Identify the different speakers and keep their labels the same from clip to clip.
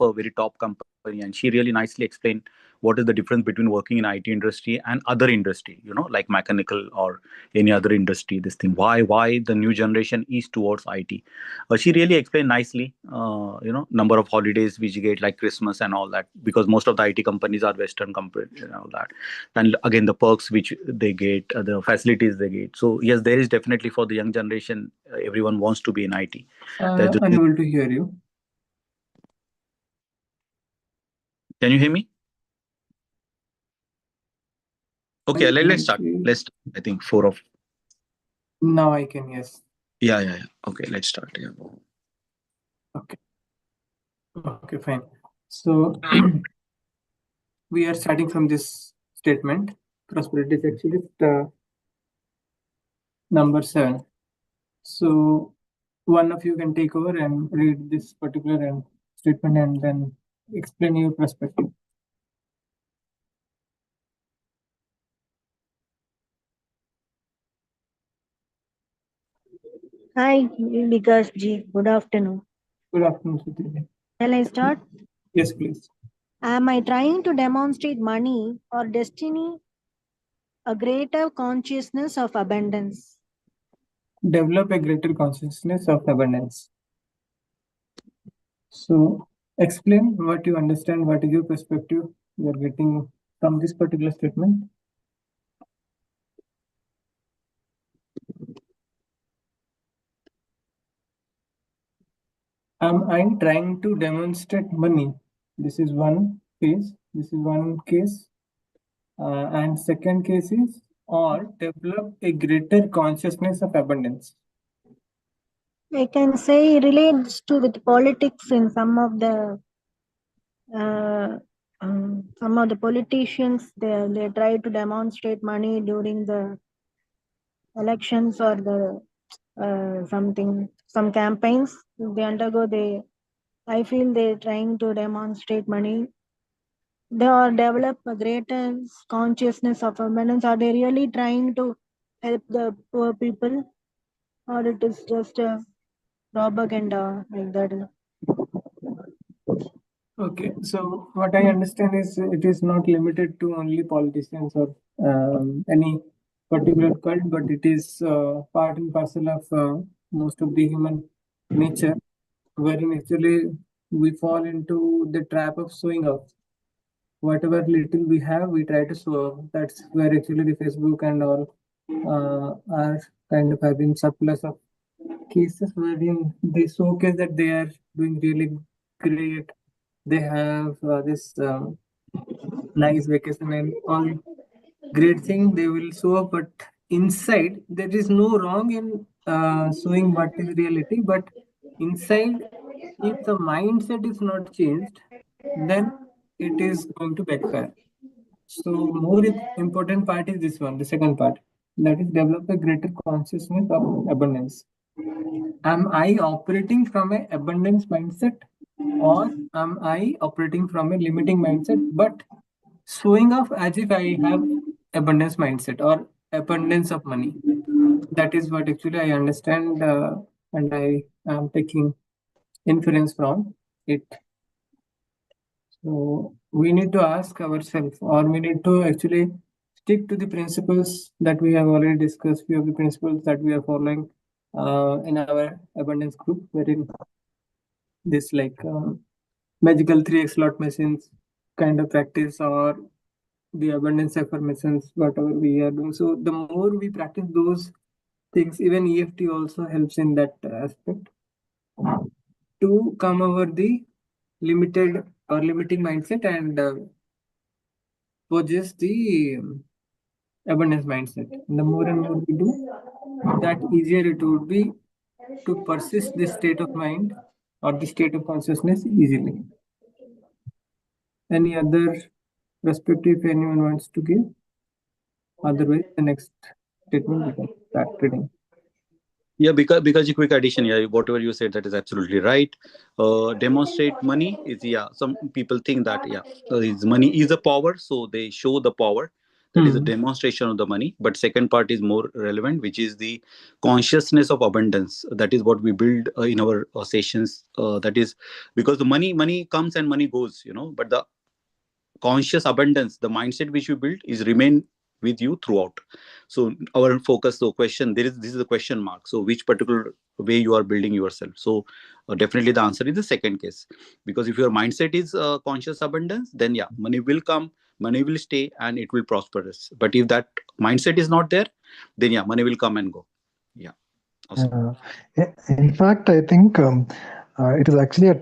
Speaker 1: a very top company, and she really nicely explained what is the difference between working in IT industry and other industry, like mechanical or any other industry. This thing, why the new generation is towards IT. She really explained nicely, number of holidays which you get, like Christmas and all that, because most of the IT companies are Western companies and all that. And again, the perks which they get, the facilities they get. So yes, there is definitely for the young generation, everyone wants to be in IT.
Speaker 2: Unable to hear you.
Speaker 1: Can you hear me? Okay, let's start. I think four of.
Speaker 2: Now I can, yes.
Speaker 1: Yeah. Okay, let's start. Yeah.
Speaker 2: Okay, fine. So we are starting from this statement. Prosperity is actually the number 7. So one of you can take over and read this particular statement and then explain your perspective.
Speaker 3: Hi, Vikas ji. Good afternoon.
Speaker 2: Good afternoon, Sudhir.
Speaker 3: Shall I start?
Speaker 2: Yes, please.
Speaker 3: Am I trying to demonstrate money or destiny a greater consciousness of abundance?
Speaker 2: Develop a greater consciousness of abundance. So explain what you understand, what is your perspective you are getting from this particular statement. Am I trying to demonstrate money? This is one case. And second case is, or develop a greater consciousness of abundance.
Speaker 3: I can say it relates to the politics in some of the politicians. They try to demonstrate money during the elections or the some campaigns they undergo. I feel they're trying to demonstrate money. They are develop a greater consciousness of abundance. Are they really trying to help the poor people, or it is just a propaganda like that?
Speaker 2: Okay, so what I understand is it is not limited to only politicians or any particular cult, but it is part and parcel of most of the human nature, wherein actually we fall into the trap of showing off. Whatever little we have, we try to show off. That's where actually the Facebook and all are kind of having surplus of cases wherein they showcase that they are doing really great. They have this nice vacation and all great thing they will show up, but inside there is no wrong in showing what is reality, but inside, if the mindset is not changed, then it is going to backfire. So more important part is this one, the second part, that is develop a greater consciousness of abundance. Am I operating from an abundance mindset, or am I operating from a limiting mindset but showing off as if I have abundance mindset or abundance of money? That is what actually I understand, and I am taking inference from it. So we need to ask ourselves, or we need to actually stick to the principles that we have already discussed, few of the principles that we are following in our abundance group, wherein this magical 3x slot machines kind of practice, or the abundance affirmations, whatever we are doing. So the more we practice those things, even EFT also helps in that aspect to come over the limited or limiting mindset and possess the abundance mindset. And the more and more we do, that easier it would be to persist this state of mind or the state of consciousness easily. Any other perspective anyone wants to give? Otherwise, the next statement we can start reading.
Speaker 1: Yeah, because a quick addition, yeah, whatever you said, that is absolutely right. Demonstrate money is, yeah, some people think that, yeah, money is a power, so they show the power. That is a demonstration of the money. But second part is more relevant, which is the consciousness of abundance. That is what we build in our sessions. That is because the money comes and money goes, but the conscious abundance, the mindset which you build, is remain with you throughout. So our focus, the question, this is the question mark. So which particular way you are building yourself? So definitely the answer is the second case, because if your mindset is conscious abundance, then yeah, money will come, money will stay, and it will prosper us. But if that mindset is not there, then yeah, money will come and go. Yeah, awesome.
Speaker 4: In fact, I think it is actually a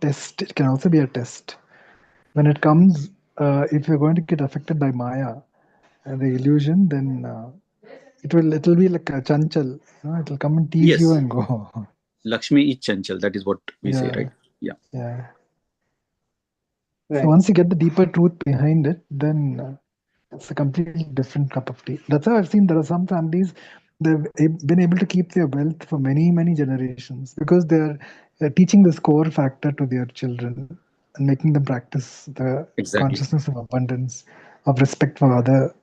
Speaker 4: test. It can also be a test. When it comes, if you're going to get affected by Maya, the illusion, then it'll be like a chanchal. It'll come and tease you
Speaker 1: Yes,
Speaker 4: and go.
Speaker 1: Lakshmi is chanchal. That is what we say, right? Yeah.
Speaker 4: Yeah.
Speaker 2: Right.
Speaker 4: So once you get the deeper truth behind it, then it's a completely different cup of tea. That's how I've seen there are some families, they've been able to keep their wealth for many, many generations because they're teaching this core factor to their children and making them practice the
Speaker 1: Exactly.
Speaker 4: consciousness of abundance, of respect for other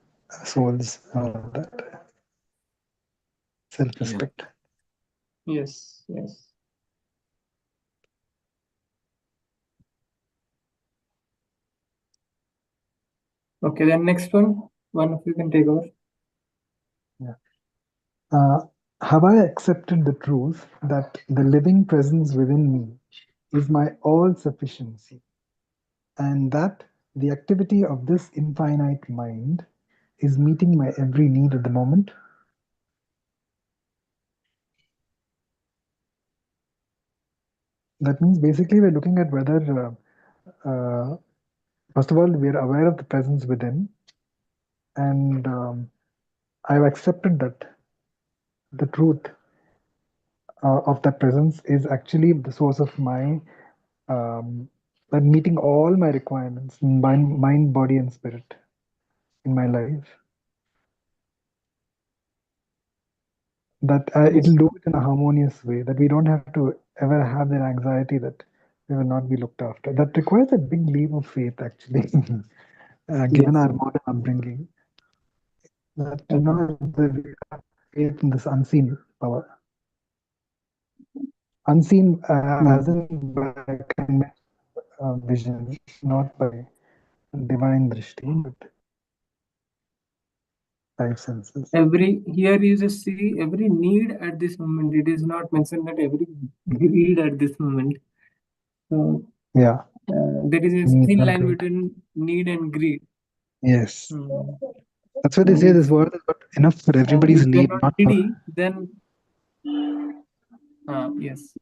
Speaker 4: souls, that self-respect.
Speaker 2: Yes, yes. Okay, then next one of you can take over.
Speaker 4: Have I accepted the truth that the living presence within me is my all-sufficiency, and that the activity of this infinite mind is meeting my every need at the moment? That means basically we're looking at whether, first of all, we're aware of the presence within, and I've accepted that the truth of that presence is actually the source of my meeting all my requirements, mind, body, and spirit in my life. That it'll do it in a harmonious way, that we don't have to ever have that anxiety that we will not be looked after. That requires a big leap of faith, actually, given our modern upbringing. That we have faith in this unseen power. Unseen as in by vision, not by divine drishti, but five senses.
Speaker 2: Here you just see every need at this moment. It is not mentioned that every greed at this moment. So
Speaker 4: Yeah.
Speaker 2: there is a thin line between need and greed.
Speaker 4: Yes. That's why they say this world is got enough for everybody's need,
Speaker 2: not greedy, then yes.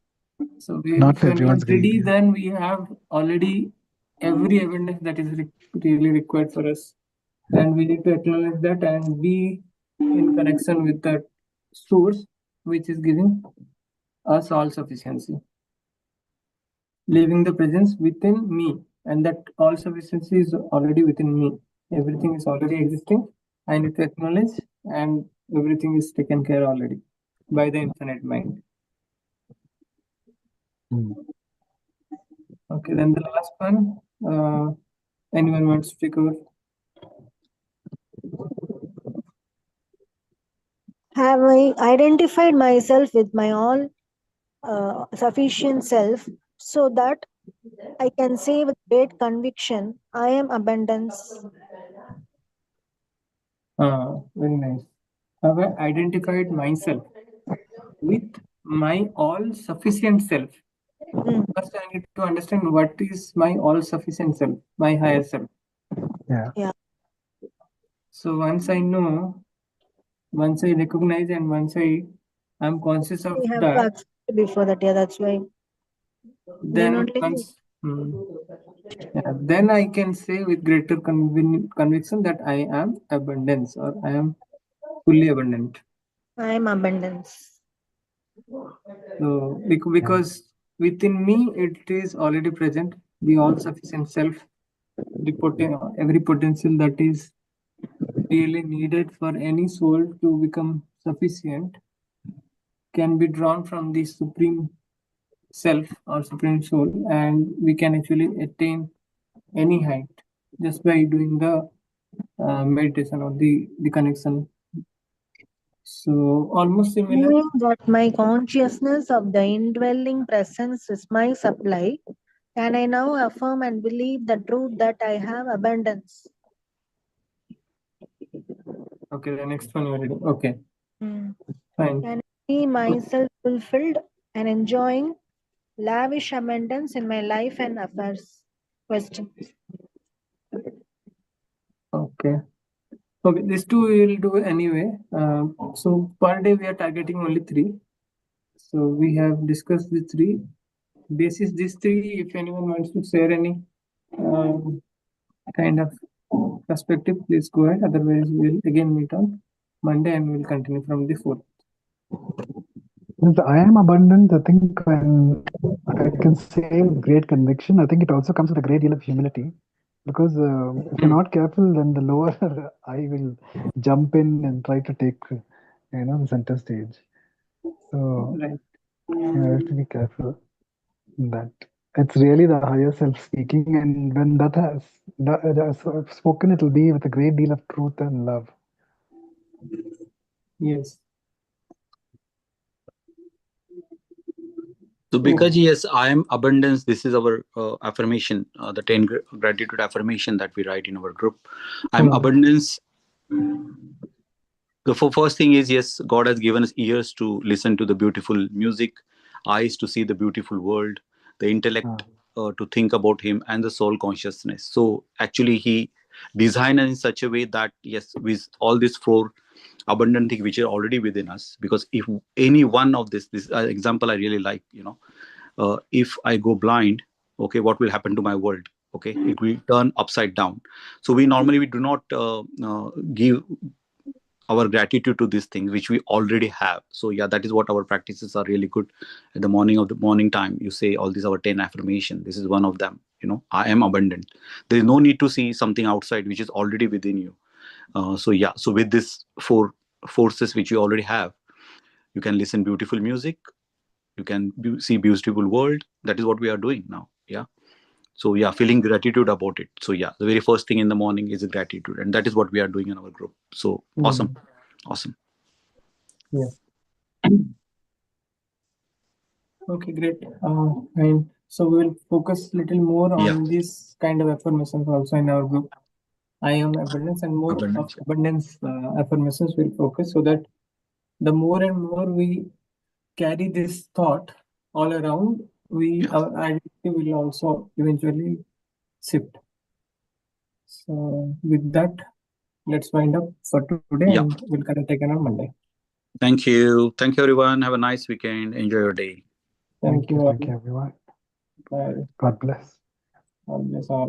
Speaker 2: So
Speaker 4: not
Speaker 2: if
Speaker 4: for
Speaker 2: we're
Speaker 4: everyone's
Speaker 2: not greedy,
Speaker 4: greed.
Speaker 2: then we have already every abundance that is really required for us, and we need to acknowledge that and be in connection with that source which is giving us all sufficiency, leaving the presence within me, and that all sufficiency is already within me. Everything is already existing. I need to acknowledge, and everything is taken care already by the infinite mind. Okay, then the last one. Anyone wants to take over?
Speaker 3: Have I identified myself with my all sufficient self so that I can say with great conviction, I am abundance?
Speaker 2: Very nice. Have I identified myself with my all-sufficient self? First, I need to understand what is my all-sufficient self, my higher self.
Speaker 4: Yeah.
Speaker 2: So once I know, once I recognize, and once I am conscious of
Speaker 3: We have
Speaker 2: that,
Speaker 3: to accept before that, yeah, that's why.
Speaker 2: then then I can say with greater conviction that I am abundance, or I am fully abundant.
Speaker 3: I am abundance.
Speaker 2: So because within me it is already present, the all-sufficient self, every potential that is really needed for any soul to become sufficient can be drawn from the supreme self or supreme soul, and we can actually attain any height just by doing the meditation or the connection. So almost similar.
Speaker 3: Knowing that my consciousness of the indwelling presence is my supply, can I now affirm and believe the truth that I have abundance?
Speaker 2: Okay, the next one already. Okay, fine.
Speaker 3: Can I see myself fulfilled and enjoying lavish abundance in my life and affairs? Question.
Speaker 2: Okay. Okay, these two we will do anyway. So per day we are targeting only 3. So we have discussed the 3. Basis these 3, if anyone wants to share any kind of perspective, please go ahead. Otherwise, we'll again meet on Monday and we'll continue from the 4th.
Speaker 4: Since I am abundant, I think when I can say with great conviction, I think it also comes with a great deal of humility. Because if you're not careful, then the lower I will jump in and try to take, the center stage. So
Speaker 2: Right.
Speaker 4: you have to be careful that it's really the higher self speaking, and when that has spoken, it will be with a great deal of truth and love.
Speaker 2: Yes.
Speaker 1: So because yes, I am abundance. This is our affirmation, the 10 gratitude affirmation that we write in our group. I'm abundance. The first thing is, yes, God has given us ears to listen to the beautiful music, eyes to see the beautiful world, the intellect to think about Him, and the soul consciousness. So actually, He designed us in such a way that yes, with all these 4 abundant things which are already within us. Because if any one of this example I really like, if I go blind, okay, what will happen to my world? Okay, it will turn upside down. So we do not give our gratitude to these things which we already have. So yeah, that is what our practices are really good. At the morning time, you say all these our 10 affirmation. This is one of them. I am abundant. There is no need to see something outside which is already within you. So yeah, so with this 4 forces which you already have, you can listen beautiful music, you can see beautiful world. That is what we are doing now. Yeah. So yeah, feeling gratitude about it. So yeah, the very first thing in the morning is a gratitude, and that is what we are doing in our group. So awesome.
Speaker 2: Yeah. Okay, great. And so we will focus little more on this kind of affirmations also in our group. I am abundance, and more of abundance affirmations will focus, so that the more and more we carry this thought all around, our identity will also eventually shift. So with that, let's wind up for today, and we'll connect again on Monday.
Speaker 1: Thank you everyone. Have a nice weekend. Enjoy your day.
Speaker 2: Thank you.
Speaker 4: Thank you everyone.
Speaker 2: Bye.
Speaker 4: God bless.
Speaker 2: God bless all.